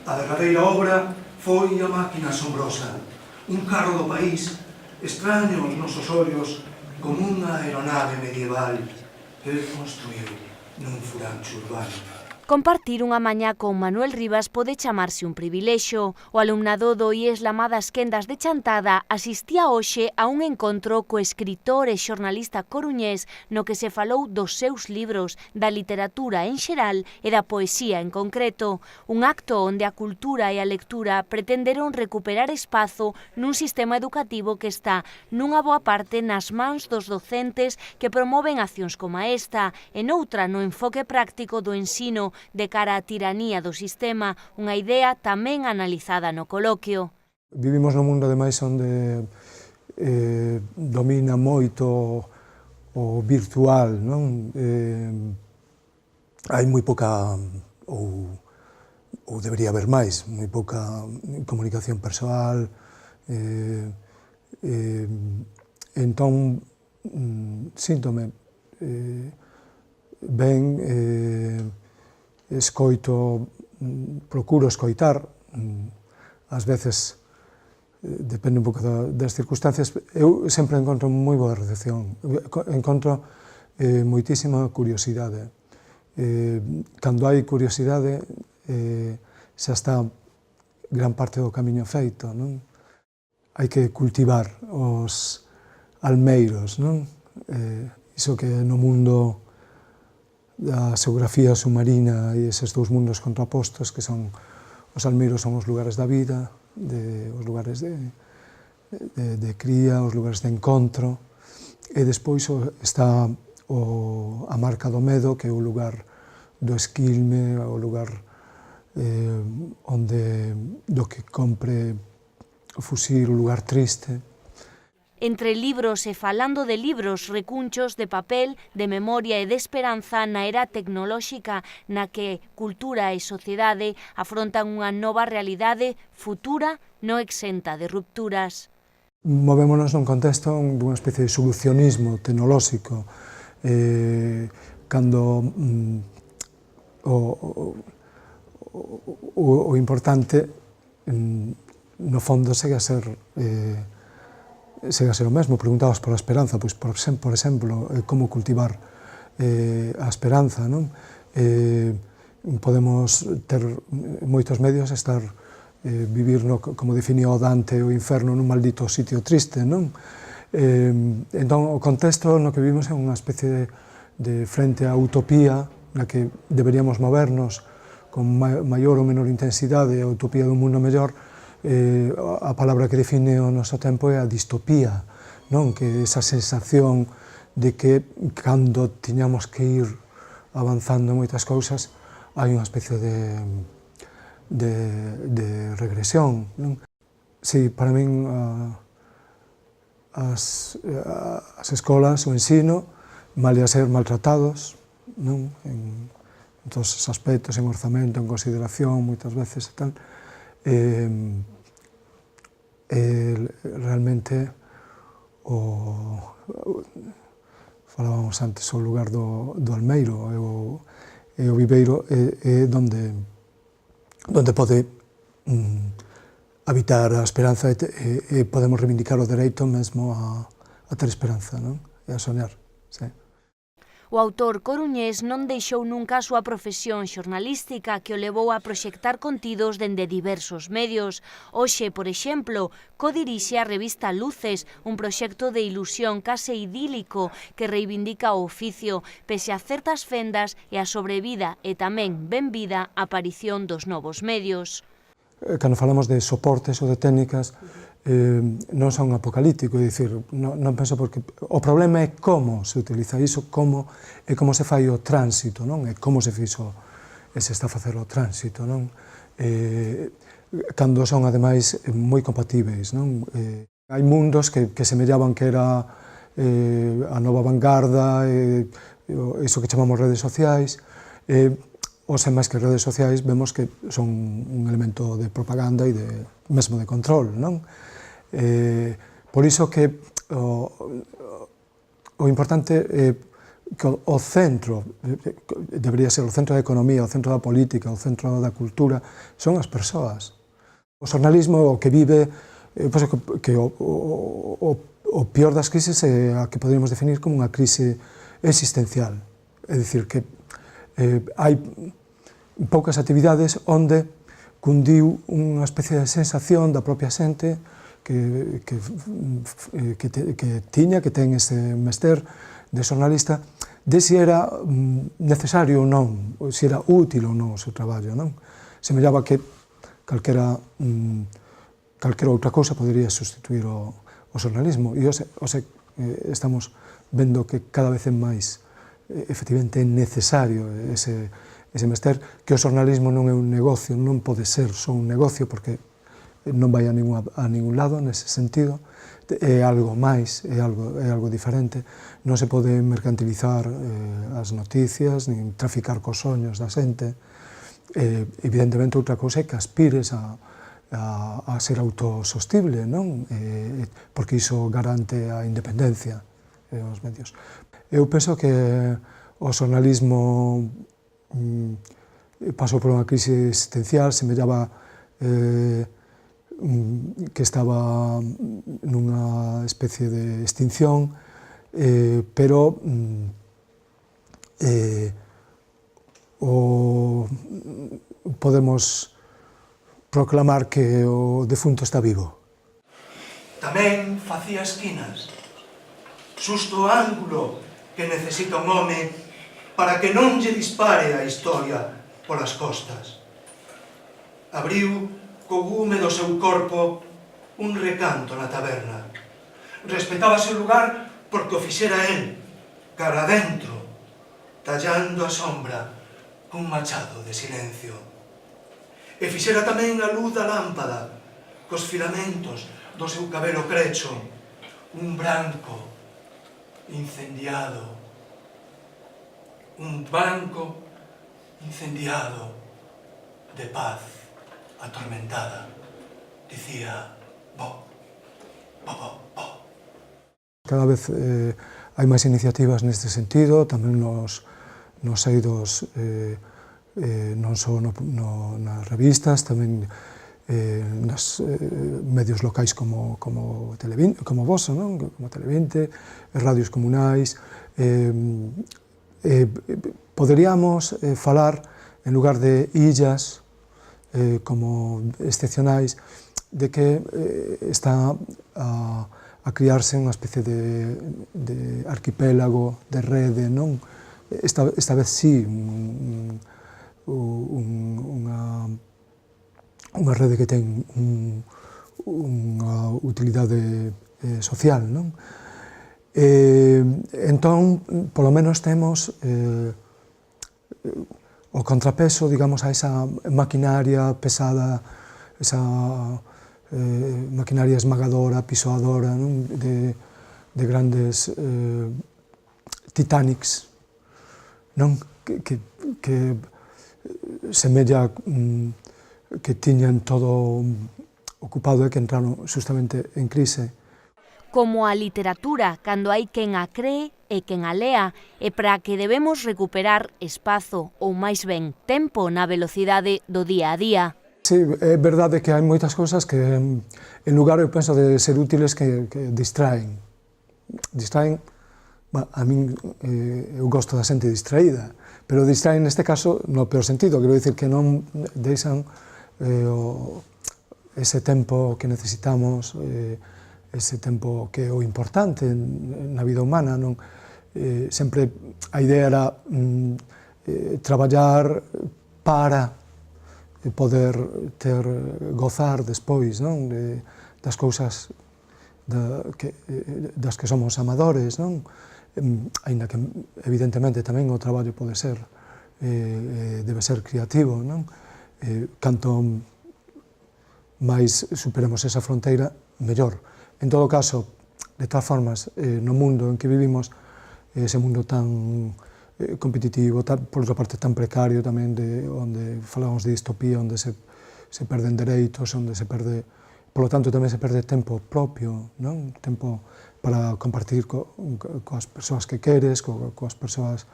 A derradeira obra foi a máquina asombrosa, un carro do país, extraño aos nosos ollos, como unha aeronave medieval que el construiu nun furancho urbano. Compartir unha mañá con Manuel Rivas pode chamarse un privilexio. O alumnado do IES Lamadas Quendas de Chantada asistía hoxe a un encontro co escritor e xornalista coruñés no que se falou dos seus libros, da literatura en xeral e da poesía en concreto. Un acto onde a cultura e a lectura pretenderon recuperar espazo nun sistema educativo que está nunha boa parte nas mans dos docentes que promoven accións como esta e noutra no enfoque práctico do ensino de cara á tiranía do sistema, unha idea tamén analizada no coloquio. Vivimos nun mundo, ademais, onde domina moito o virtual, non? Hai moi pouca, ou debería haber máis, moi pouca comunicación persoal. Entón, síntome ben, escoito, procuro escoitar, ás veces depende un pouco das circunstancias. Eu sempre encontro moi boa recepción, encontro moitísima curiosidade. Cando hai curiosidade, xa está gran parte do camiño feito, non? Hai que cultivar os almeiros, non? Iso que no mundo da xeografía submarina e eses dous mundos contrapostos que son os almeiros, son os lugares da vida, os lugares de cría, os lugares de encontro, e despois está a marca do medo, que é o lugar do esquilme, o lugar onde do que compre fusir, o lugar triste. Entre libros e falando de libros, recunchos de papel, de memoria e de esperanza na era tecnolóxica na que cultura e sociedade afrontan unha nova realidade futura non exenta de rupturas. Movémonos nun contexto dunha especie de solucionismo tecnolóxico, cando o importante, no fondo, segue a ser o mesmo. Preguntabas pola esperanza, pois, por exemplo, como cultivar a esperanza, non? Podemos ter moitos medios, vivir, como definiu Dante, o inferno nun maldito sitio triste, non? Entón, o contexto no que vivimos é unha especie de frente á utopía na que deberíamos movernos con maior ou menor intensidade, a utopía dun mundo mellor. A palabra que define o noso tempo é a distopía, non? Que esa sensación de que cando tiñamos que ir avanzando moitas cousas hai unha especie de regresión, non? Si, para min as escolas, o ensino, malia ser maltratados, non? En todos os aspectos, en orzamento, en consideración, moitas veces e tal, realmente falábamos antes, o lugar do almeiro e o viveiro é onde pode habitar a esperanza e podemos reivindicar o dereito mesmo a ter esperanza, non? E a soñar, sí. O autor coruñés non deixou nunca a súa profesión xornalística que o levou a proxectar contidos dende diversos medios. Hoxe, por exemplo, codirixe a revista Luces, un proxecto de ilusión case idílico que reivindica o oficio, pese a certas fendas e a sobrevida e tamén benvida aparición dos novos medios. Cando falamos de soportes ou de técnicas, non son apocalíptico, é dicir, non penso porque o problema é como se utiliza iso, e como se fai o tránsito, non? E como se fixo e se está a facer o tránsito, non? Cando son, ademais, moi compatibles, non? Hai mundos que semellaban que era a nova vanguarda, iso que chamamos redes sociais, ou sen máis que redes sociais vemos que son un elemento de propaganda e mesmo de control, non? Por iso que o importante é que o centro, debería ser o centro da economía, o centro da política, o centro da cultura, son as persoas. O xornalismo o que vive, que o pior das crises é a que poderíamos definir como unha crise existencial. É dicir, que hai poucas actividades onde cundiu unha especie de sensación da propia xente que ten ese mester de xornalista, de se era necesario ou non, se era útil ou non o seu traballo, non? Semellaba que calquera outra cousa podería sustituir o xornalismo, e estamos vendo que cada vez é máis efectivamente necesario ese mester, que o xornalismo non é un negocio, non pode ser só un negocio, porque non vai a ningún lado nese sentido, é algo máis, é algo diferente, non se pode mercantilizar as noticias, nin traficar cos soños da xente. Evidentemente, outra cousa é que aspires a ser autosostible, non? Porque iso garante a independencia dos medios. Eu penso que o xornalismo pasou por unha crise existencial, semellaba que estaba nunha especie de extinción, pero podemos proclamar que o defunto está vivo. Tamén facía esquinas, xusto o ángulo que necesita un home para que non lle dispare a historia polas costas. Abriu co gume do seu corpo un recanto na taberna. Respetábase o lugar porque o fixera el, cara adentro, tallando a sombra cun machado de silencio. E fixera tamén a luz da lámpada, cos filamentos do seu cabelo crecho, un branco incendiado. Un branco incendiado de paz atormentada. Dicía, bo, bo, bo, bo. Cada vez hai máis iniciativas neste sentido, tamén nos eidos, non só nas revistas, tamén nos medios locais como vos, non? Como Televinte, radios comunais. Poderíamos falar, en lugar de illas como excepcionais, de que está a criarse unha especie de arquipélago, de rede, non? Esta vez sí, unha rede que ten unha utilidade social, non? Entón, polo menos temos o contrapeso, digamos, a esa maquinaria pesada, esa maquinaria esmagadora, pisoadora, non? De grandes Titanics, non? Que semella que tiñan todo ocupado e que entraron justamente en crise. Como a literatura, cando hai quen a cree e quen a lea, e para que debemos recuperar espazo ou máis ben tempo na velocidade do día a día. Sí, é verdade que hai moitas cousas que, en lugar, eu penso, de ser útiles, que distraen. Distraen, a min, eu gosto da xente distraída, pero distraen neste caso no peor sentido, quero dicir que non deixan ese tempo que necesitamos, ese tempo que é o importante na vida humana, non? Sempre a idea era traballar para poder gozar despois, non? Das cousas das que somos amadores, non? Aínda que, evidentemente, tamén o traballo pode ser, debe ser creativo, non? Canto máis superemos esa fronteira, mellor. En todo caso, de todas formas, no mundo en que vivimos, ese mundo tan competitivo, por outra parte tan precario tamén, onde falamos de distopía, onde se perden dereitos, onde se perde polo tanto tamén se perde tempo propio, non? Tempo para compartir coas persoas que queres, coas persoas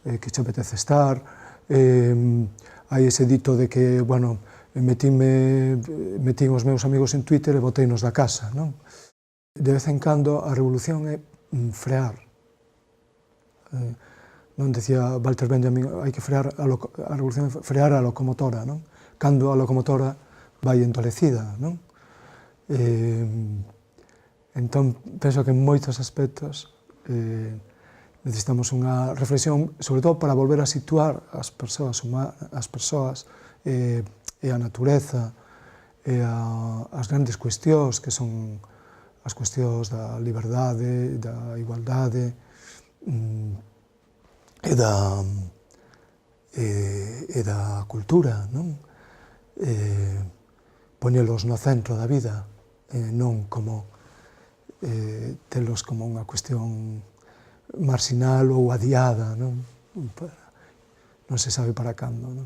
que te apetece estar. Hai ese dito de que, bueno, metín os meus amigos en Twitter e boteinos da casa, non? De vez en cando a revolución é frear. Non decía Walter Benjamin, hai que frear a revolución, frear a locomotora, non? Cando a locomotora vai entolecida, non? Entón, penso que en moitos aspectos necesitamos unha reflexión, sobre todo para volver a situar as persoas e a natureza e as grandes cuestións que son as cuestións da liberdade, da igualdade e da cultura, non? Poñelos no centro da vida, non como telos como unha cuestión marxinal ou adiada, non? Non se sabe para cando, non?